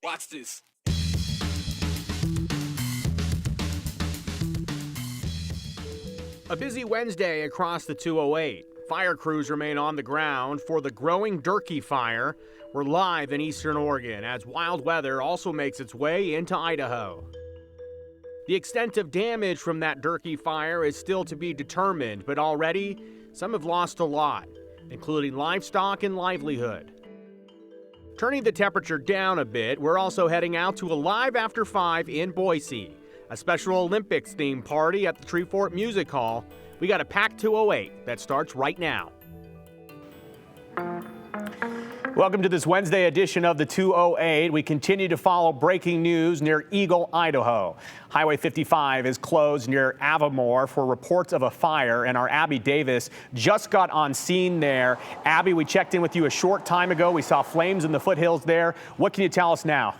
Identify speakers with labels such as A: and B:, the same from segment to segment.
A: Watch this.
B: A busy Wednesday across the 208. Fire crews remain on the ground for the growing Durkee Fire. We're live in eastern Oregon as wild weather also makes its way into Idaho. The extent of damage from that Durkee Fire is still to be determined, but already some have lost a lot, including livestock and livelihood. Turning the temperature down a bit, we're also heading out to a Live After 5 in Boise, a Special Olympics-themed party at the Treefort Music Hall. We got a packed 208 that starts right now. Welcome to this Wednesday edition of the 208. We continue to follow breaking news near Eagle, Idaho. Highway 55 is closed near Avimore for reports of a fire, and our Abby Davis just got on scene there. Abby, we checked in with you a short time ago. We saw flames in the foothills there. What can you tell us now?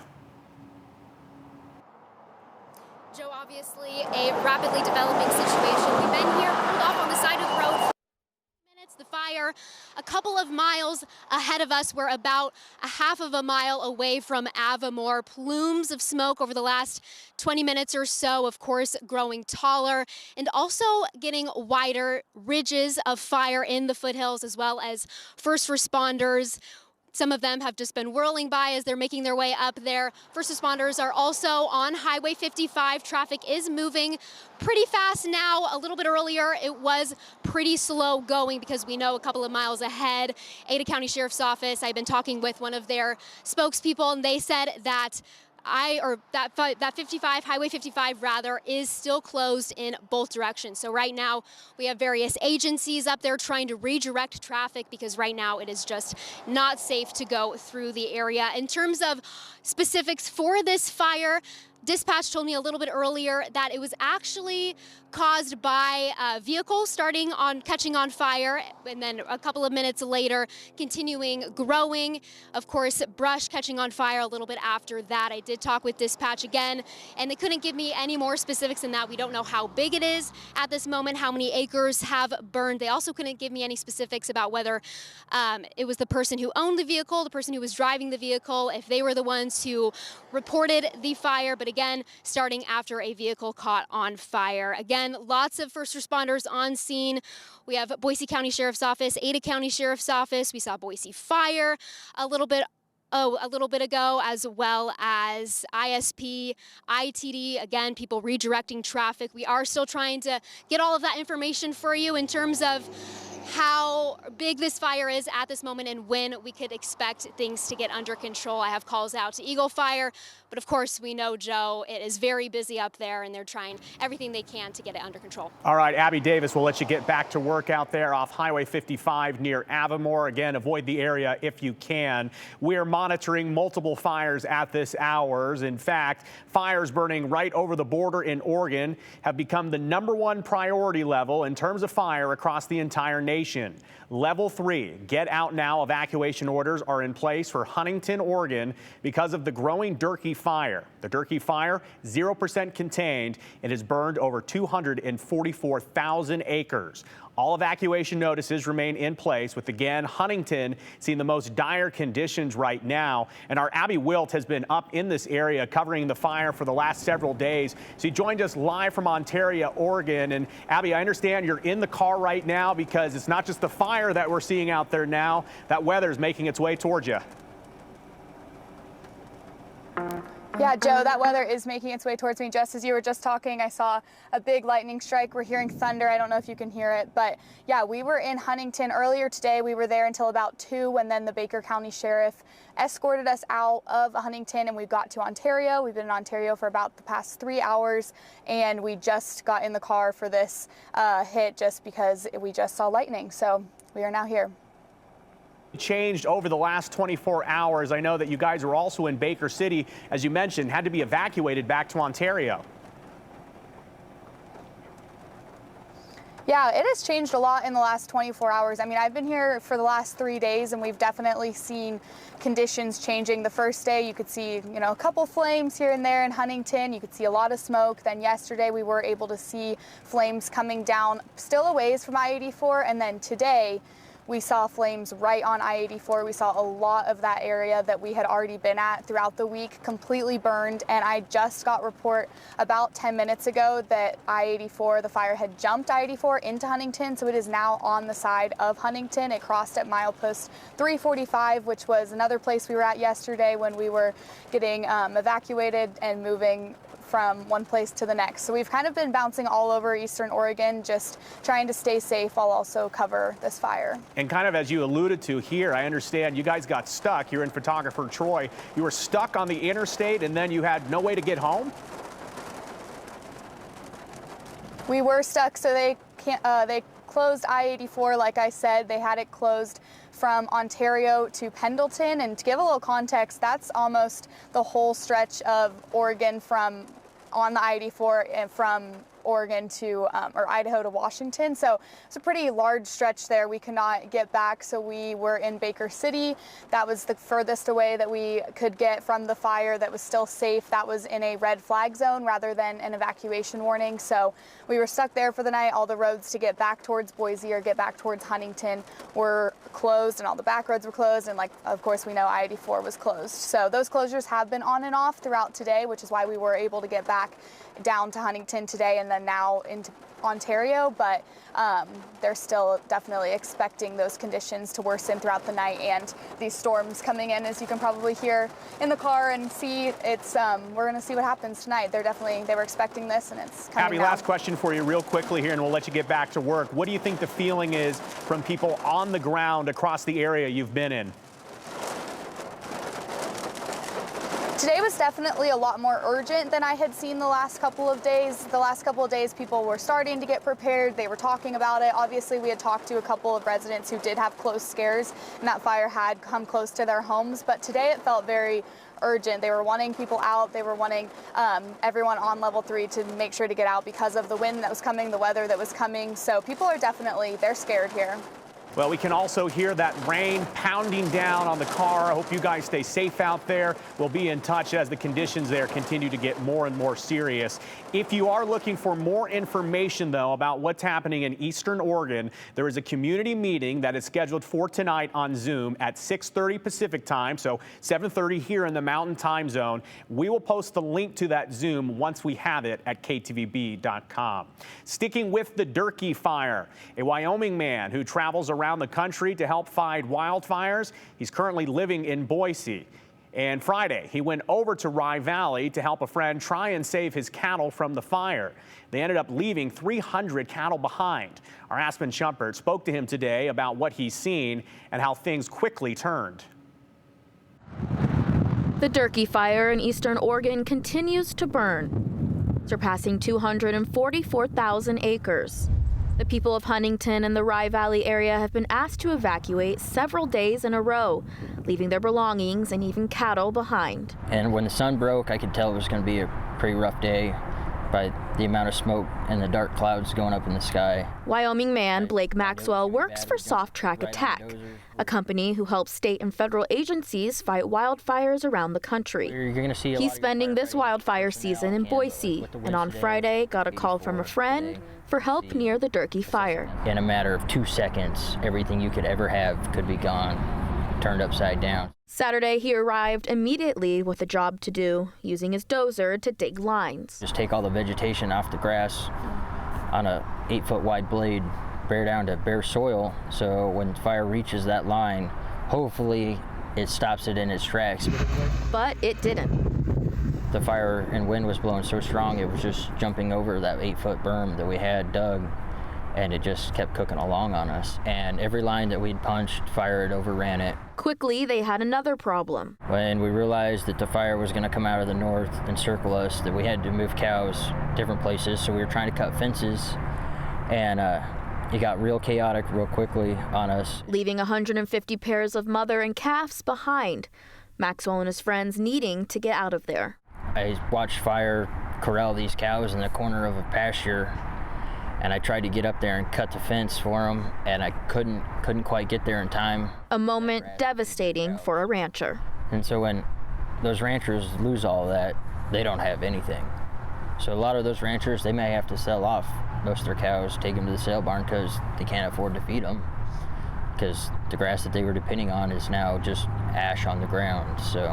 C: Joe, obviously a rapidly developing situation. We've been here pulled off on the side of the road. The fire a couple of miles ahead of us. We're about a half of a mile away from Avimore. Plumes of smoke over the last 20 minutes or so, of course, growing taller and also getting wider ridges of fire in the foothills, as well as first responders. Some of them have just been whirling by as they're making their way up there. First responders are also on Highway 55. Traffic is moving pretty fast now. A little bit earlier, it was pretty slow going because we know a couple of miles ahead, Ada County Sheriff's Office, I've been talking with one of their spokespeople, and they said that that 55, Highway 55 rather, is still closed in both directions. So right now we have various agencies up there trying to redirect traffic because right now it is just not safe to go through the area. In terms of specifics for this fire, dispatch told me a little bit earlier that it was actually caused by a vehicle catching on fire, and then a couple of minutes later continuing growing. Of course, brush catching on fire a little bit after that. I did talk with dispatch again, and they couldn't give me any more specifics than that. We don't know how big it is at this moment, how many acres have burned. They also couldn't give me any specifics about whether it was the person who owned the vehicle, the person who was driving the vehicle, if they were the ones who reported the fire. But again, starting after a vehicle caught on fire. Again, lots of first responders on scene. We have Boise County Sheriff's Office, Ada County Sheriff's Office. We saw Boise Fire a little bit ago, as well as ISP, ITD, again, people redirecting traffic. We are still trying to get all of that information for you in terms of how big this fire is at this moment and when we could expect things to get under control. I have calls out to Eagle Fire, but of course we know, Joe, it is very busy up there and they're trying everything they can to get it under control.
B: All right, Abby Davis, we'll let you get back to work out there off Highway 55 near Avimore. Again, avoid the area if you can. We're monitoring multiple fires at this hours. In fact, fires burning right over the border in Oregon have become the #1 priority level in terms of fire across the entire nation. Level 3, get out now evacuation orders are in place for Huntington, Oregon because of the growing Durkee Fire. The Durkee Fire, 0% contained. It has burned over 244,000 acres. All evacuation notices remain in place, with, again, Huntington seeing the most dire conditions right now. And our Abby Wilt has been up in this area covering the fire for the last several days. She joined us live from Ontario, Oregon. And Abby, I understand you're in the car right now because it's not just the fire that we're seeing out there now. That weather is making its way towards you.
D: Yeah, Joe, that weather is making its way towards me. Just as you were just talking, I saw a big lightning strike. We're hearing thunder. I don't know if you can hear it, but yeah, we were in Huntington earlier today. We were there until about 2, and then the Baker County Sheriff escorted us out of Huntington, and we got to Ontario. We've been in Ontario for about the past 3 hours, and we just got in the car for this hit just because we just saw lightning. So we are now here.
B: Changed over the last 24 hours. I know that you guys were also in Baker City, as you mentioned, had to be evacuated back to Ontario.
D: Yeah, it has changed a lot in the last 24 hours. I mean, I've been here for the last 3 days, and we've definitely seen conditions changing. The first day, you could see, a couple flames here and there in Huntington. You could see a lot of smoke. Then yesterday, we were able to see flames coming down still a ways from I-84. And then today, we saw flames right on I-84. We saw a lot of that area that we had already been at throughout the week completely burned. And I just got report about 10 minutes ago that I-84, the fire had jumped I-84 into Huntington. So it is now on the side of Huntington. It crossed at milepost 345, which was another place we were at yesterday when we were getting evacuated and moving from one place to the next. So we've kind of been bouncing all over Eastern Oregon, just trying to stay safe while also cover this fire.
B: And kind of as you alluded to here, I understand you guys got stuck. You're in photographer Troy. You were stuck on the interstate and then you had no way to get home?
D: We were stuck, so they closed I-84, like I said. They had it closed from Ontario to Pendleton. And to give a little context, that's almost the whole stretch of Oregon from on the I-84 and from Oregon to, or Idaho to Washington. So it's a pretty large stretch there. We could not get back, so we were in Baker City. That was the furthest away that we could get from the fire that was still safe. That was in a red flag zone rather than an evacuation warning. So we were stuck there for the night. All the roads to get back towards Boise or get back towards Huntington were closed, and all the back roads were closed. And like, of course, we know I-84 was closed. So those closures have been on and off throughout today, which is why we were able to get back down to Huntington today and then now into Ontario, but they're still definitely expecting those conditions to worsen throughout the night and these storms coming in, as you can probably hear in the car and see. It's we're going to see what happens tonight. They were expecting this, and it's coming
B: Abby,
D: now.
B: last question for you real quickly here, and we'll let you get back to work. What do you think the feeling is from people on the ground across the area you've been in?
D: Today was definitely a lot more urgent than I had seen the last couple of days. The last couple of days, people were starting to get prepared. They were talking about it. Obviously, we had talked to a couple of residents who did have close scares, and that fire had come close to their homes. But today it felt very urgent. They were wanting people out. They were wanting everyone on level 3 to make sure to get out because of the wind that was coming, the weather that was coming. So people are definitely, they're scared here.
B: Well, we can also hear that rain pounding down on the car. I hope you guys stay safe out there. We'll be in touch as the conditions there continue to get more and more serious. If you are looking for more information, though, about what's happening in Eastern Oregon, there is a community meeting that is scheduled for tonight on Zoom at 6:30 Pacific time, so 7:30 here in the Mountain Time Zone. We will post the link to that Zoom once we have it at ktvb.com. Sticking with the Durkee Fire, a Wyoming man who travels around the country to help fight wildfires. He's currently living in Boise. And Friday, he went over to Rye Valley to help a friend try and save his cattle from the fire. They ended up leaving 300 cattle behind. Our Aspen Shumpert spoke to him today about what he's seen and how things quickly turned.
E: The Durkee Fire in Eastern Oregon continues to burn, surpassing 244,000 acres. The people of Huntington and the Rye Valley area have been asked to evacuate several days in a row, leaving their belongings and even cattle behind.
F: And when the sun broke, I could tell it was going to be a pretty rough day by the amount of smoke and the dark clouds going up in the sky.
E: Wyoming man Blake Maxwell works for Soft Track Attack, a company who helps state and federal agencies fight wildfires around the country. He's spending this wildfire season in Boise, and on Friday got a call from a friend for help near the Durkee Fire.
F: In a matter of 2 seconds, everything you could ever have could be gone, turned upside down.
E: Saturday, he arrived immediately with a job to do, using his dozer to dig lines.
F: Just take all the vegetation off the grass on a 8-foot wide blade, bare down to bare soil, so when fire reaches that line, hopefully it stops it in its tracks.
E: But it didn't.
F: The fire and wind was blowing so strong it was just jumping over that 8-foot berm that we had dug, and it just kept cooking along on us. And every line that we'd punched, fire had overran it.
E: Quickly, they had another problem.
F: When we realized that the fire was going to come out of the north and circle us, that we had to move cows different places, so we were trying to cut fences, and it got real chaotic real quickly on us.
E: Leaving 150 pairs of mother and calves behind, Maxwell and his friends needing to get out of there.
F: I watched fire corral these cows in the corner of a pasture, and I tried to get up there and cut the fence for them, and I couldn't quite get there in time.
E: A moment devastating for a rancher.
F: And so when those ranchers lose all that, they don't have anything. So a lot of those ranchers, they may have to sell off most of their cows, take them to the sale barn because they can't afford to feed them. because the grass that they were depending on is now just ash on the ground. So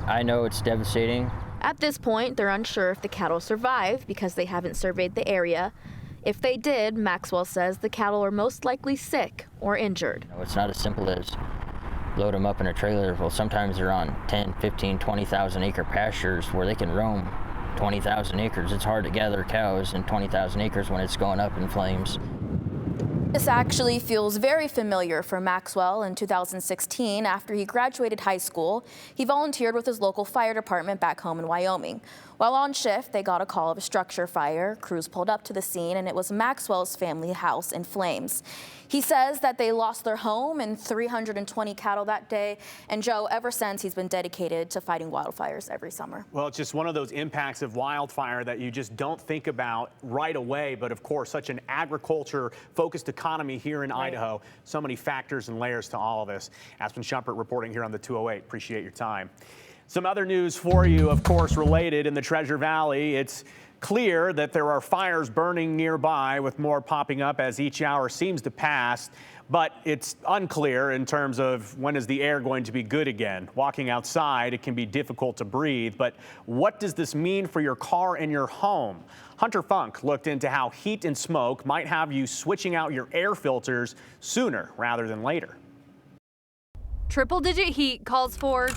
F: I know it's devastating.
E: At this point, they're unsure if the cattle survive because they haven't surveyed the area. If they did, Maxwell says the cattle are most likely sick or injured.
F: It's not as simple as load them up in a trailer. Well, sometimes they're on 10, 15, 20,000 acre pastures where they can roam 20,000 acres. It's hard to gather cows in 20,000 acres when it's going up in flames.
E: This actually feels very familiar for Maxwell. In 2016, after he graduated high school, he volunteered with his local fire department back home in Wyoming. While on shift, they got a call of a structure fire. Crews pulled up to the scene, and it was Maxwell's family house in flames. He says that they lost their home and 320 cattle that day. And Joe, ever since, he's been dedicated to fighting wildfires every summer.
B: Well, it's just one of those impacts of wildfire that you just don't think about right away. But of course, such an agriculture-focused economy here in Idaho. So many factors and layers to all of this. Aspen Shumpert reporting here on the 208. Appreciate your time. Some other news for you, of course, related in the Treasure Valley. It's clear that there are fires burning nearby, with more popping up as each hour seems to pass. But it's unclear in terms of when is the air going to be good again. Walking outside, it can be difficult to breathe. But what does this mean for your car and your home? Hunter Funk looked into how heat and smoke might have you switching out your air filters sooner rather than later.
G: Triple-digit heat calls for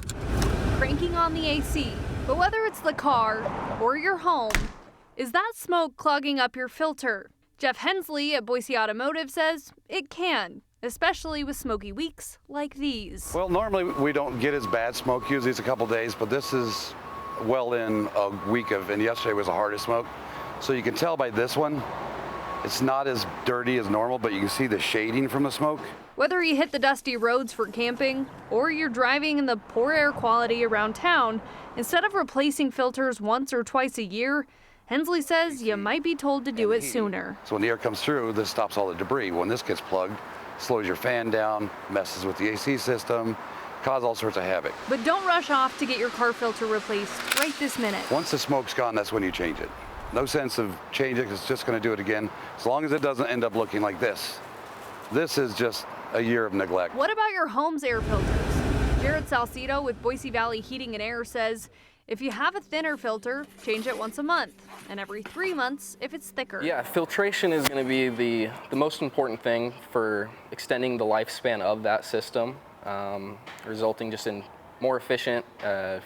G: cranking on the AC. But whether it's the car or your home, is that smoke clogging up your filter? Jeff Hensley at Boise Automotive says it can, especially with smoky weeks like these.
H: Well, normally we don't get as bad smoke, usually it's a couple days, but this is well in a week of, and yesterday was the hardest smoke. So you can tell by this one, it's not as dirty as normal, but you can see the shading from the smoke.
G: Whether you hit the dusty roads for camping or you're driving in the poor air quality around town, instead of replacing filters once or twice a year, Hensley says you might be told to do it sooner.
H: So when the air comes through, this stops all the debris. When this gets plugged, slows your fan down, messes with the AC system, cause all sorts of havoc.
G: But don't rush off to get your car filter replaced right this minute.
H: Once the smoke's gone, that's when you change it. No sense of changing it, it's just going to do it again, as long as it doesn't end up looking like this. This is just a year of neglect.
G: What about your home's air filters? Jared Salcido with Boise Valley Heating and Air says if you have a thinner filter, change it once a month, and every 3 months if it's thicker.
I: Yeah, filtration is going to be the most important thing for extending the lifespan of that system, resulting just in more efficient,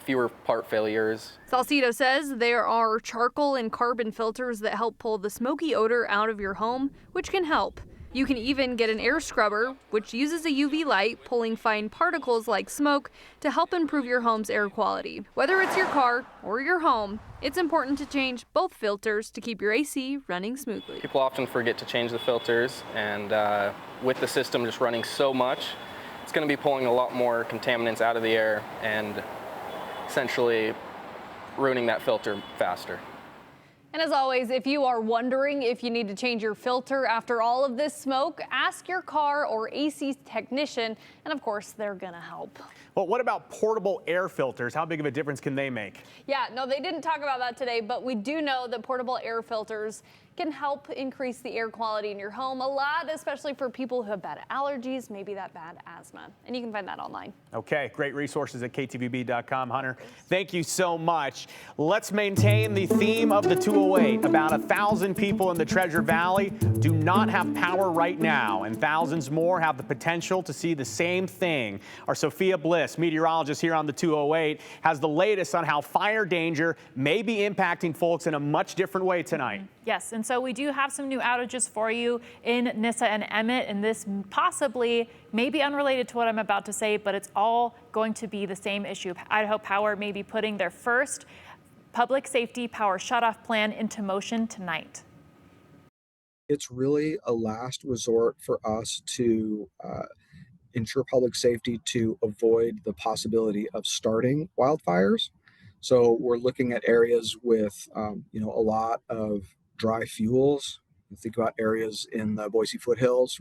I: fewer part failures.
G: Salcido says there are charcoal and carbon filters that help pull the smoky odor out of your home, which can help. You can even get an air scrubber, which uses a UV light, pulling fine particles like smoke to help improve your home's air quality. Whether it's your car or your home, it's important to change both filters to keep your AC running smoothly.
I: People often forget to change the filters, and with the system just running so much, it's going to be pulling a lot more contaminants out of the air and essentially ruining that filter faster.
G: And as always, if you are wondering if you need to change your filter after all of this smoke, ask your car or AC technician, and of course, they're gonna help.
B: But what about portable air filters? How big of a difference can they make?
G: Yeah, no, they didn't talk about that today, but we do know that portable air filters can help increase the air quality in your home a lot, especially for people who have bad allergies, maybe that bad asthma. And you can find that online.
B: Okay, great resources at ktvb.com. Hunter, thank you so much. Let's maintain the theme of the 208. About 1,000 people in the Treasure Valley do not have power right now, and thousands more have the potential to see the same thing. Our Sophia Bliss, meteorologist here on the 208, has the latest on how fire danger may be impacting folks in a much different way tonight.
J: Yes, and so we do have some new outages for you in Nissa and Emmett, and this possibly may be unrelated to what I'm about to say, but it's all going to be the same issue. Idaho Power may be putting their first public safety power shutoff plan into motion tonight.
K: It's really a last resort for us to ensure public safety to avoid the possibility of starting wildfires. So we're looking at areas with a lot of dry fuels. You think about areas in the Boise foothills.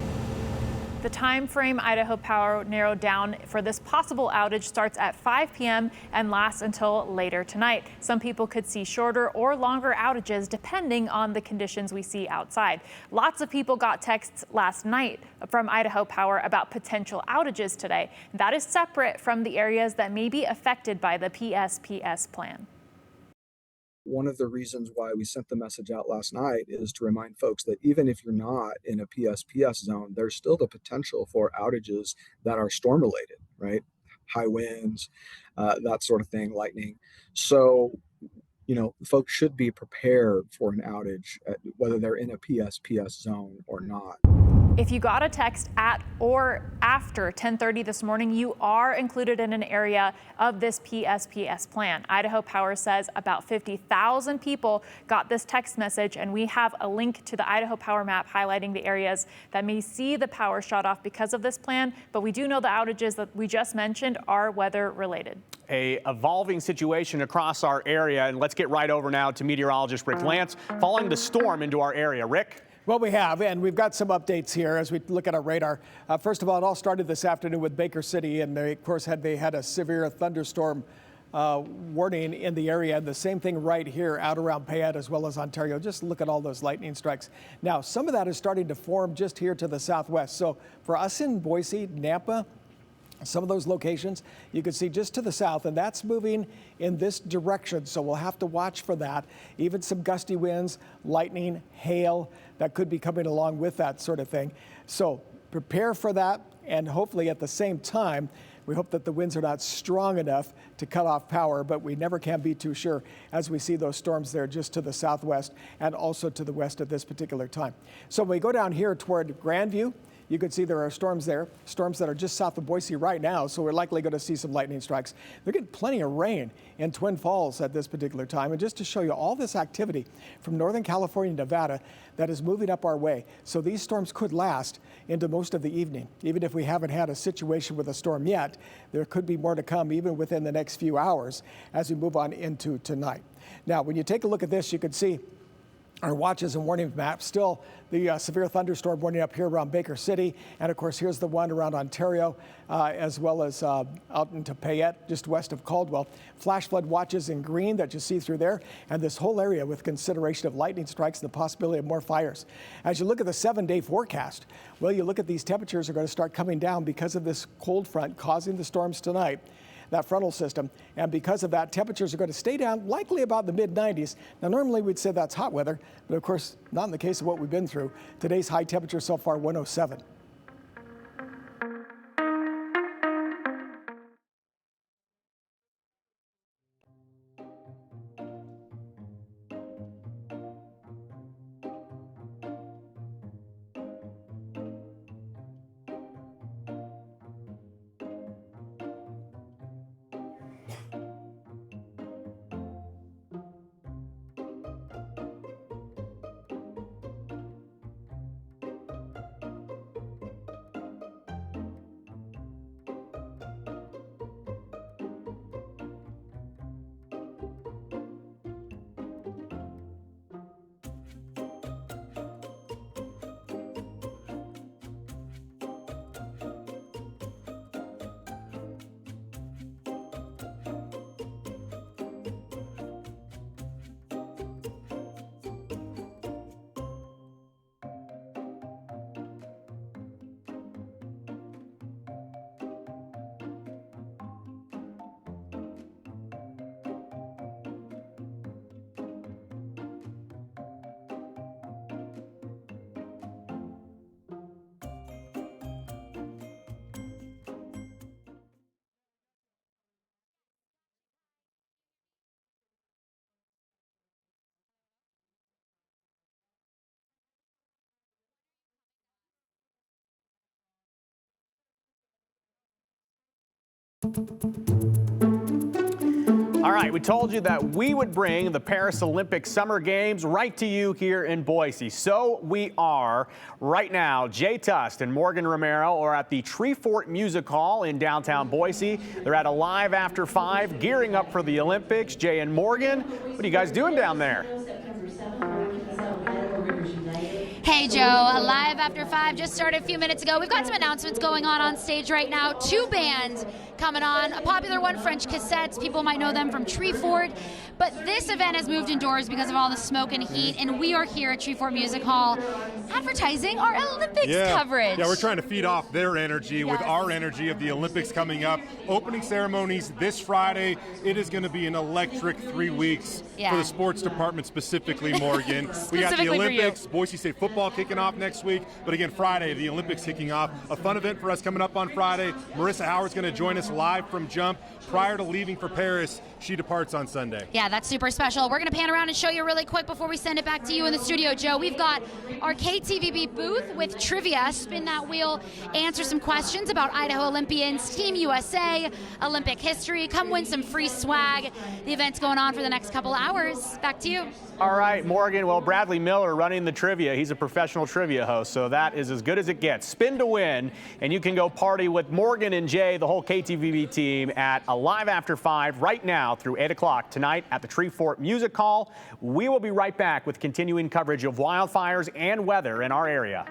J: The time frame Idaho Power narrowed down for this possible outage starts at 5 p.m. and lasts until later tonight. Some people could see shorter or longer outages depending on the conditions we see outside. Lots of people got texts last night from Idaho Power about potential outages today. That is separate from the areas that may be affected by the PSPS plan.
K: One of the reasons why we sent the message out last night is to remind folks that even if you're not in a PSPS zone, there's still the potential for outages that are storm related, right? High winds, that sort of thing, lightning. So, folks should be prepared for an outage, whether they're in a PSPS zone or not.
J: If you got a text at or after 10:30 this morning, you are included in an area of this PSPS plan. Idaho Power says about 50,000 people got this text message, and we have a link to the Idaho Power map highlighting the areas that may see the power shut off because of this plan. But we do know the outages that we just mentioned are weather related.
B: A evolving situation across our area, and let's get right over now to meteorologist Rick Lance following the storm into our area. Rick?
L: Well, we have, and we've got some updates here as we look at our radar. First of all, it all started this afternoon with Baker City, and they, of course, had a severe thunderstorm warning in the area. And the same thing right here out around Payette as well as Ontario. Just look at all those lightning strikes. Now, some of that is starting to form just here to the southwest. So for us in Boise, Nampa, some of those locations you can see just to the south, and that's moving in this direction. So we'll have to watch for that. Even some gusty winds, lightning, hail that could be coming along with that sort of thing. So prepare for that, and hopefully at the same time, we hope that the winds are not strong enough to cut off power, but we never can be too sure as we see those storms there just to the southwest and also to the west at this particular time. So when we go down here toward Grandview, you can see there are storms there, storms that are just south of Boise right now, so we're likely going to see some lightning strikes. They're getting plenty of rain in Twin Falls at this particular time. And just to show you all this activity from Northern California, Nevada, that is moving up our way. So these storms could last into most of the evening. Even if we haven't had a situation with a storm yet, there could be more to come even within the next few hours as we move on into tonight. Now, when you take a look at this, you can see our watches and warning maps. Still the severe thunderstorm warning up here around Baker City. And of course, here's the one around Ontario, as well as out into Payette, just west of Caldwell. Flash flood watches in green that you see through there. And this whole area with consideration of lightning strikes and the possibility of more fires. As you look at the 7-day forecast, well, you look at these temperatures are going to start coming down because of this cold front causing the storms tonight, that frontal system. And because of that, temperatures are going to stay down, likely about the mid-90s. Now, normally we'd say that's hot weather, but of course, not in the case of what we've been through. Today's high temperature so far, 107.
B: All right, we told you that we would bring the Paris Olympic Summer Games right to you here in Boise. So we are. Right now, Jay Tust and Morgan Romero are at the Treefort Music Hall in downtown Boise. They're at a Live After 5, gearing up for the Olympics. Jay and Morgan, what are you guys doing down there?
M: Hey Joe, Live After 5 just started a few minutes ago. We've got some announcements going on stage right now. 2 bands coming on. A popular one, French Cassettes. People might know them from Treefort. But this event has moved indoors because of all the smoke and heat, and we are here at Treefort Music Hall advertising our Olympics coverage.
N: Yeah, we're trying to feed off their energy with our energy of the Olympics coming up. Opening ceremonies this Friday. It is going to be an electric 3 weeks for the sports department specifically, Morgan. We got the Olympics, Boise State football kicking off next week, but again, Friday, the Olympics kicking off. A fun event for us coming up on Friday. Marissa Howard's going to join us live from Jump. Prior to leaving for Paris, she departs on Sunday.
M: Yeah, that's super special. We're going to pan around and show you really quick before we send it back to you in the studio, Joe. We've got our KTVB booth with trivia. Spin that wheel, answer some questions about Idaho Olympians, Team USA, Olympic history. Come win some free swag. The event's going on for the next couple hours. Back to you.
B: All right, Morgan. Well, Bradley Miller running the trivia. He's a professional trivia host, so that is as good as it gets. Spin to win, and you can go party with Morgan and Jay, the whole KTVB team, at Live After 5 right now through 8 o'clock tonight at the Treefort Music Hall. We will be right back with continuing coverage of wildfires and weather in our area.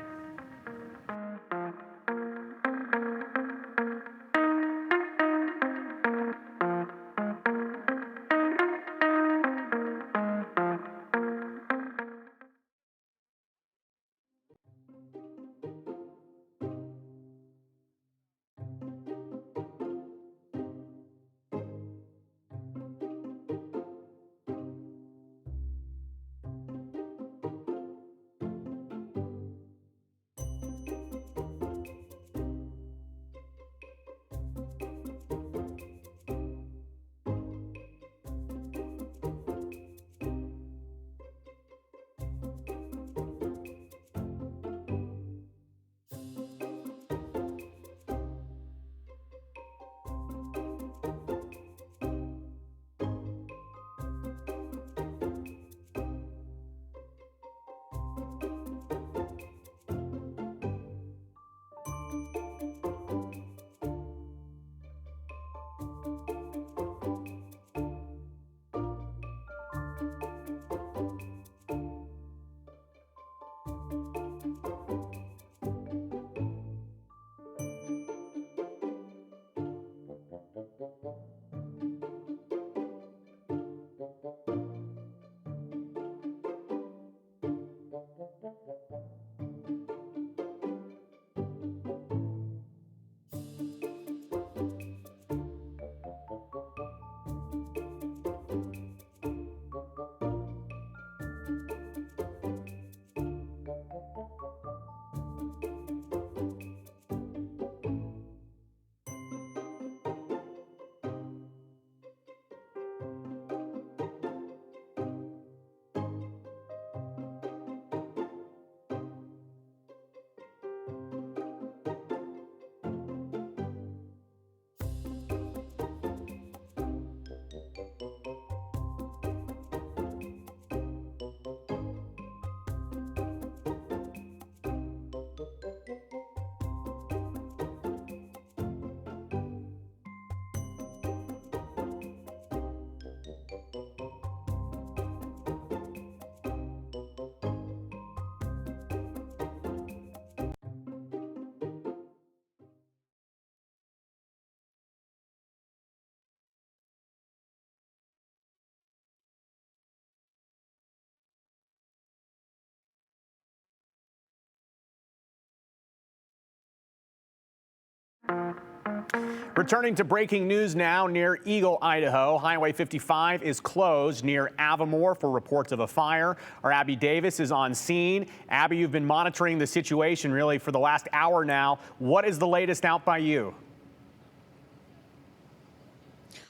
B: Returning to breaking news now near Eagle, Idaho. Highway 55 is closed near Avimore for reports of a fire. Our Abby Davis is on scene. Abby, you've been monitoring the situation really for the last hour now. What is the latest out by you?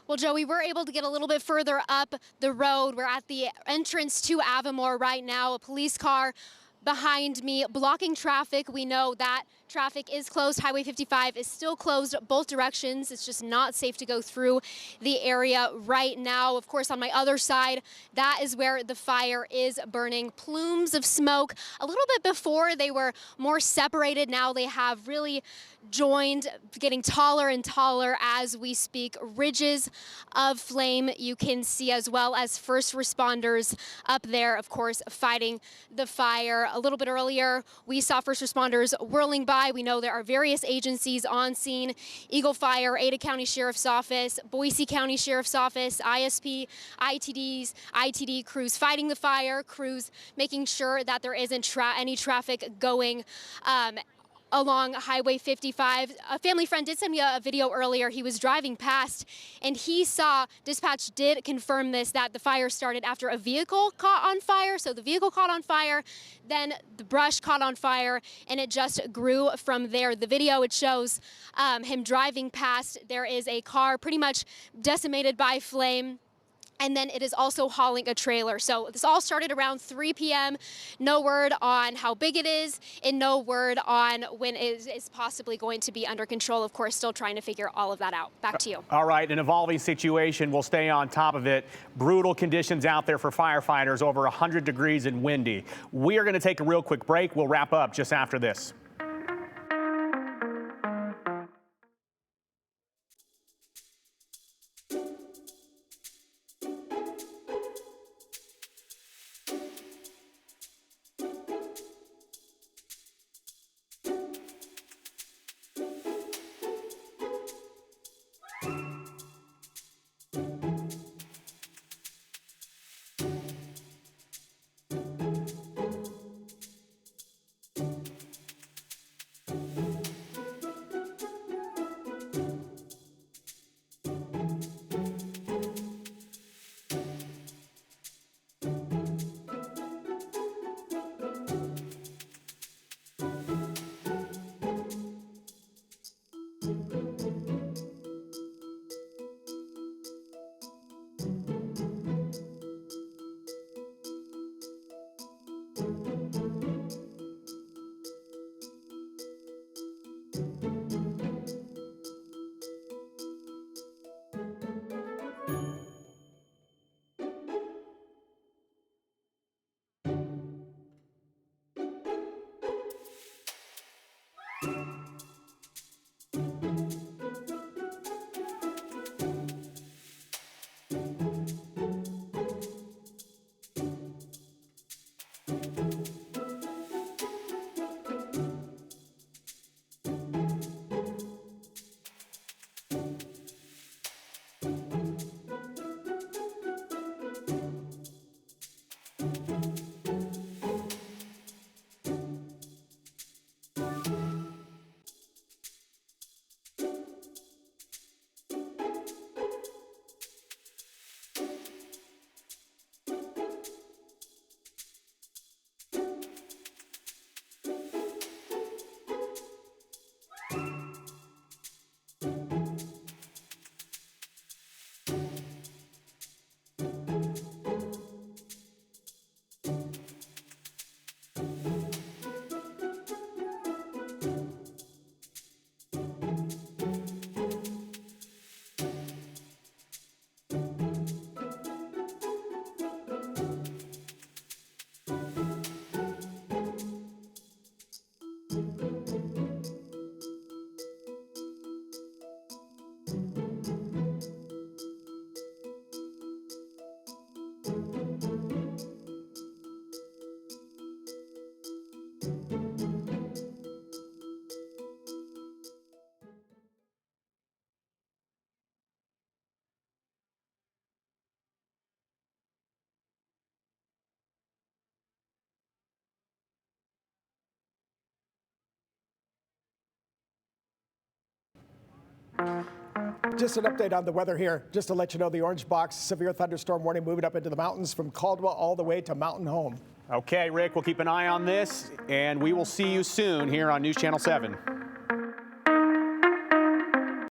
C: Well, Joe, we were able to get a little bit further up the road. We're at the entrance to Avimore right now. A police car behind me blocking traffic. We know that traffic is closed. Highway 55 is still closed both directions. It's just not safe to go through the area right now. Of course, on my other side, that is where the fire is burning. Plumes of smoke. A little bit before, they were more separated. Now they have really getting taller and taller as we speak. Ridges of flame you can see, as well as first responders up there, of course, fighting the fire. A little bit earlier, we saw first responders whirling by. We know there are various agencies on scene: Eagle Fire, Ada County Sheriff's Office, Boise County Sheriff's Office, ISP, ITDs, ITD crews fighting the fire, crews making sure that there isn't any traffic going along Highway 55. A family friend did send me a video earlier. He was driving past and he saw, dispatch did confirm this, that the fire started after a vehicle caught on fire. So the vehicle caught on fire, then the brush caught on fire, and it just grew from there. The video, it shows him driving past. There is a car pretty much decimated by flame, and then it is also hauling a trailer. So this all started around 3 p.m. No word on how big it is, and no word on when it is possibly going to be under control. Of course, still trying to figure all of that out. Back to you.
B: All right, an evolving situation. We'll stay on top of it. Brutal conditions out there for firefighters, over 100 degrees and windy. We are going to take a real quick break. We'll wrap up just after this.
L: Just an update on the weather here. Just to let you know, the orange box, severe thunderstorm warning moving up into the mountains from Caldwell all the way to Mountain Home.
B: Okay, Rick, we'll keep an eye on this, and we will see you soon here on News Channel 7.